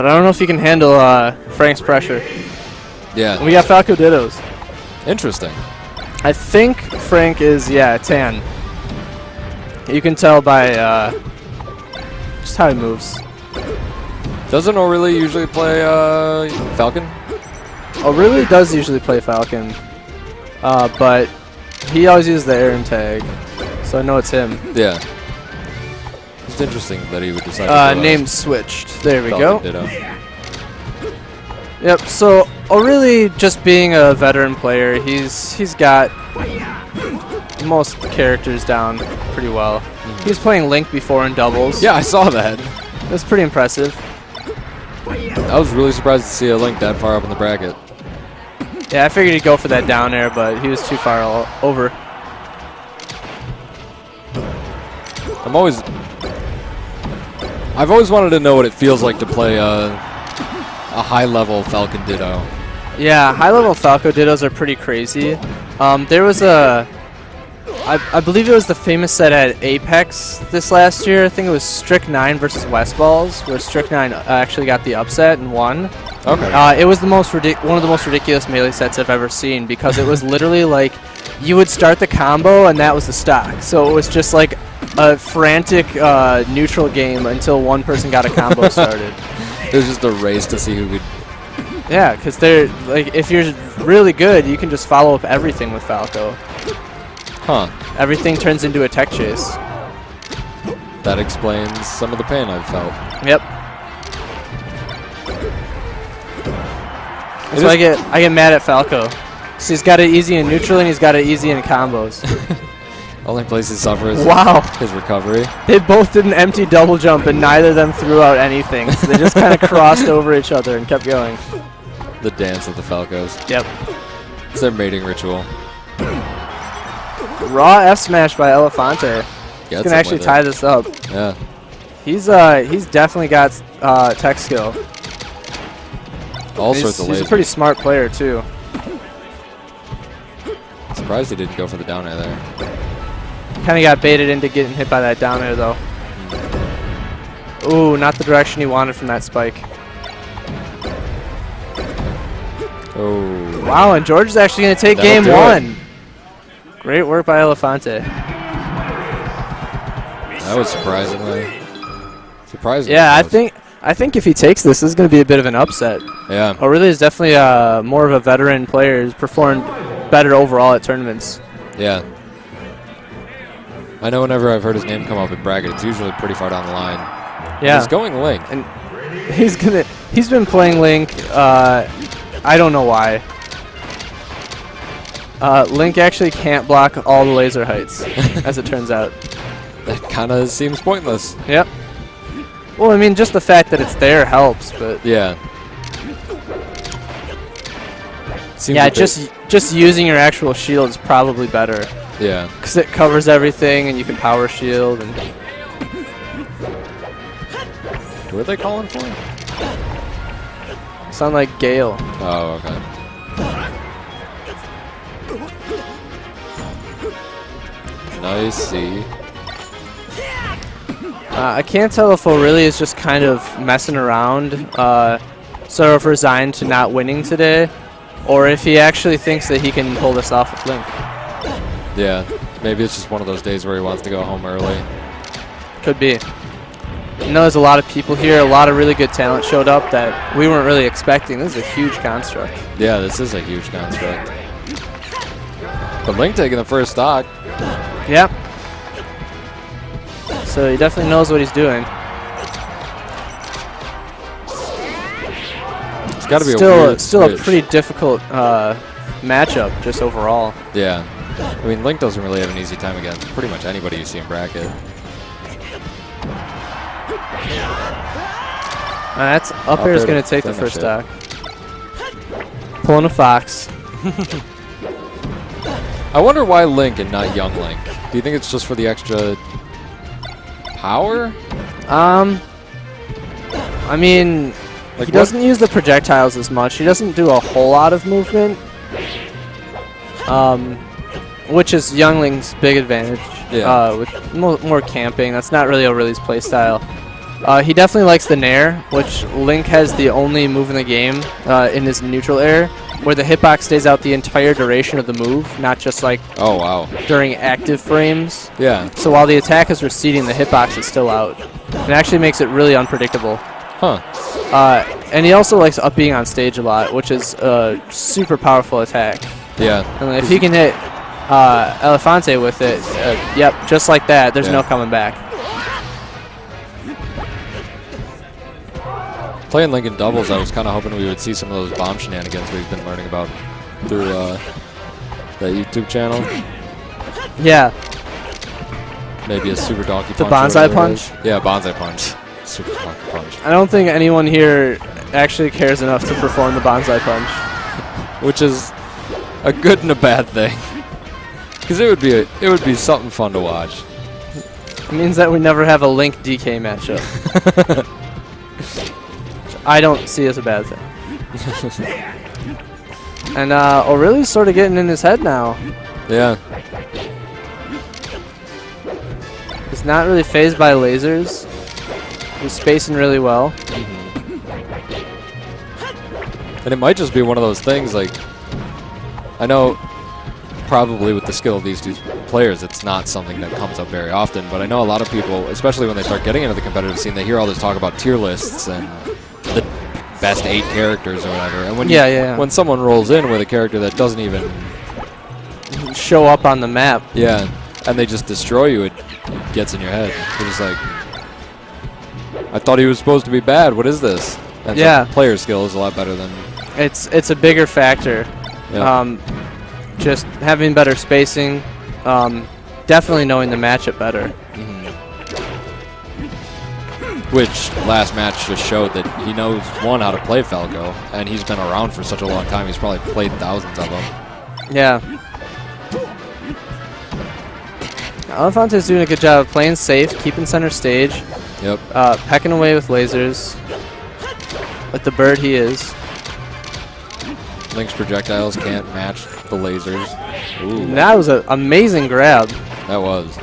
But I don't know if he can handle Frank's pressure. Yeah. We got Falco Dittos. Interesting. I think Frank is, tan. You can tell by just how he moves. Doesn't ORLY usually play Falcon? ORLY does usually play Falcon, but he always uses the Aaron tag, so I know it's him. Yeah. It's interesting that he would decide to name switched. There we go. Ditto. Yep, so ORLY, just being a veteran player, he's got most characters down pretty well. He was playing Link before in doubles. Yeah, I saw that. It was pretty impressive. I was really surprised to see a Link that far up in the bracket. Yeah, I figured he'd go for that down air, but he was too far over. I've always wanted to know what it feels like to play a high-level Falcon Ditto. Yeah, high-level Falco Dittos are pretty crazy. There was I believe it was the famous set at Apex this last year. I think it was Strict9 versus Westballs, where Strict9 actually got the upset and won. Okay. It was one of the most ridiculous melee sets I've ever seen, because it was literally like you would start the combo and that was the stock. So it was just like a frantic neutral game until one person got a combo started. It was just a race to see who could. Yeah, because they're like, if you're really good, you can just follow up everything with Falco. Huh. Everything turns into a tech chase. That explains some of the pain I've felt. Yep. So I get mad at Falco. So he's got it easy in neutral and he's got it easy in combos. Only place he suffers his recovery. They both did an empty double jump and neither of them threw out anything. So they just kind of crossed over each other and kept going. The dance of the Falcos. Yep. It's their mating ritual. Raw F smash by Elephante. He's gonna actually tie this up. Yeah. He's definitely got tech skill. All sorts of lasers. He's a pretty smart player too. Surprised he didn't go for the down air there. Kind of got baited into getting hit by that down air though. Ooh, not the direction he wanted from that spike. Oh. Wow, and George is actually going to take game one. Great work by Elephante. That was surprising. Yeah, I think if he takes this is going to be a bit of an upset. Yeah. ORLY is definitely more of a veteran player. He's performed better overall at tournaments. Yeah. I know whenever I've heard his name come up in bracket, it's usually pretty far down the line. Yeah. He's going Link. And he's been playing Link. I don't know why. Link actually can't block all the laser heights, as it turns out. That kind of seems pointless. Yep. Well, I mean, just the fact that it's there helps, but yeah. Yeah, just using your actual shield is probably better. Yeah. Because it covers everything, and you can power shield. And what are they calling for? Sound like Gale. Oh, okay. Nice C. I can't tell if ORLY is just kind of messing around, sort of resigned to not winning today, or if he actually thinks that he can pull this off with Link. Yeah, maybe it's just one of those days where he wants to go home early. Could be. I know there's a lot of people here, a lot of really good talent showed up that we weren't really expecting. This is a huge construct. Yeah, this is a huge construct. But Link taking the first stock. Yeah. So he definitely knows what he's doing. It's got to be still a pretty difficult matchup just overall. Yeah. I mean, Link doesn't really have an easy time against pretty much anybody you see in bracket. That's up air is going to take the first stock. Pulling a fox. I wonder why Link and not young Link. Do you think it's just for the extra power? I mean, like he doesn't use the projectiles as much. He doesn't do a whole lot of movement. Which is young Link's big advantage. Yeah. With more camping. That's not really ORLY's playstyle. He definitely likes the Nair, which Link has the only move in the game in his neutral air, where the hitbox stays out the entire duration of the move, not just like Oh, wow. during active frames. Yeah. So while the attack is receding, the hitbox is still out. It actually makes it really unpredictable. Huh. And he also likes up being on stage a lot, which is a super powerful attack. Yeah. And if he can hit Elephante with it, yep, just like that, there's no coming back. Playing Link in doubles, I was kind of hoping we would see some of those bomb shenanigans we've been learning about through that YouTube channel. Yeah. Maybe a super donkey punch. The bonsai punch? Yeah, bonsai punch. Super donkey punch. I don't think anyone here actually cares enough to perform the bonsai punch. Which is a good and a bad thing. Because it would be something fun to watch. It means that we never have a Link DK matchup. I don't see as a bad thing. And ORLY's sort of getting in his head now. Yeah. He's not really phased by lasers. He's spacing really well. And it might just be one of those things, like, I know probably with the skill of these two players, it's not something that comes up very often, but I know a lot of people, especially when they start getting into the competitive scene, they hear all this talk about tier lists and the best 8 characters or whatever. And when when someone rolls in with a character that doesn't even show up on the map, and they just destroy you, it gets in your head. You're just like, I thought he was supposed to be bad. What is this? And so player skill is a lot better than. It's a bigger factor. Yeah. Just having better spacing, definitely knowing the matchup better. Which last match just showed that he knows, one, how to play Falco, and he's been around for such a long time. He's probably played thousands of them. Yeah. Elefante's doing a good job of playing safe, keeping center stage. Yep. Pecking away with lasers. Like the bird he is. Link's projectiles can't match the lasers. Ooh. And that was an amazing grab. That was.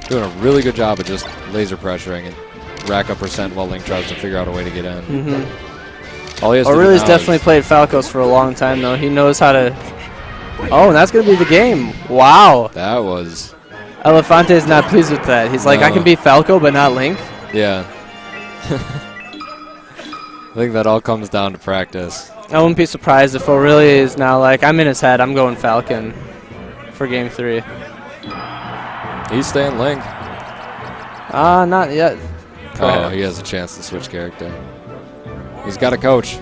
Doing a really good job of just laser pressuring and rack up percent while Link tries to figure out a way to get in. All he has to do ORLY's now definitely played Falcos for a long time, though. He knows how to... Oh, and that's going to be the game. Wow. That was... Elefante is not pleased with that. He's like, I can beat Falco, but not Link. Yeah. I think that all comes down to practice. I wouldn't be surprised if ORLY is now like, I'm in his head. I'm going Falcon for Game 3. He's staying Link. Not yet. Oh, he has a chance to switch character. He's got a coach.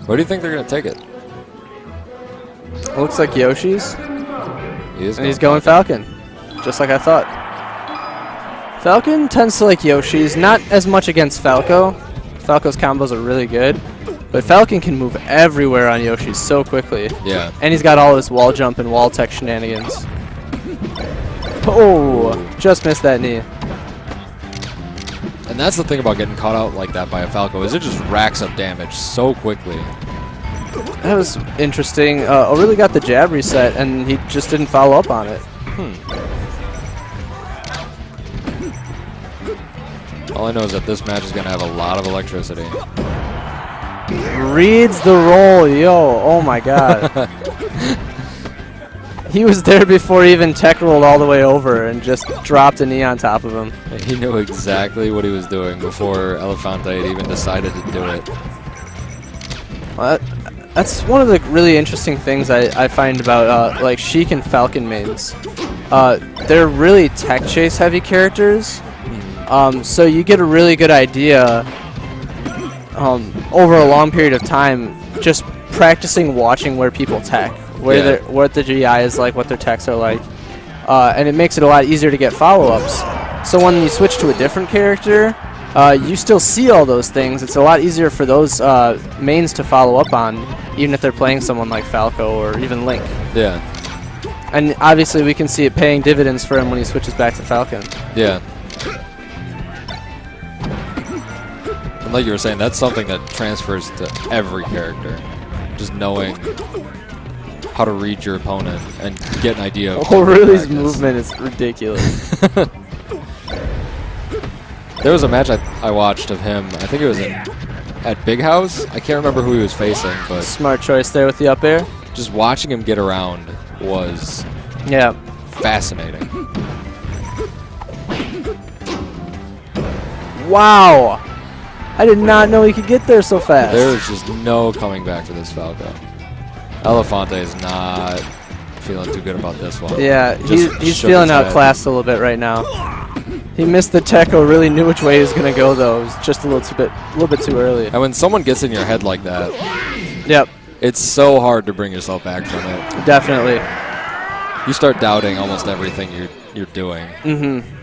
Where do you think they're going to take it? It looks like Yoshi's. And he's going Falcon. Just like I thought. Falcon tends to like Yoshi's, not as much against Falco. Falco's combos are really good. But Falcon can move everywhere on Yoshi's so quickly. Yeah. And he's got all his wall jump and wall tech shenanigans. Oh, just missed that knee. And that's the thing about getting caught out like that by a Falco, is it just racks up damage so quickly. That was interesting. ORLY got the jab reset, and he just didn't follow up on it. All I know is that this match is going to have a lot of electricity. Reads the roll, yo! Oh my god. He was there before he even tech rolled all the way over and just dropped a knee on top of him. He knew exactly what he was doing before Elephante had even decided to do it. Well, that's one of the really interesting things I find about like Sheik and Falcon mains. They're really tech chase heavy characters, so you get a really good idea over a long period of time just practicing watching where people tech, what the GI is like, what their techs are like, and it makes it a lot easier to get follow-ups. So when you switch to a different character, you still see all those things. It's a lot easier for those mains to follow up on, even if they're playing someone like Falco or even Link. Yeah. And obviously we can see it paying dividends for him when he switches back to Falcon. Yeah. And like you were saying, that's something that transfers to every character. just knowing how to read your opponent and get an idea of ORLY's movement is ridiculous. There was a match I watched of him. I think it was at Big House. I can't remember who he was facing, but Smart choice there with the up air. just watching him get around was fascinating. Wow! I did not know he could get there so fast. There is just no coming back for this Falco. Elephante is not feeling too good about this one. Yeah, Just he's shook feeling his head. outclassed a little bit right now. He missed the techo, really knew which way he was going to go, though. It was just a little bit too early. And when someone gets in your head like that, Yep, it's so hard to bring yourself back from it. definitely. You start doubting almost everything you're doing. Mm-hmm.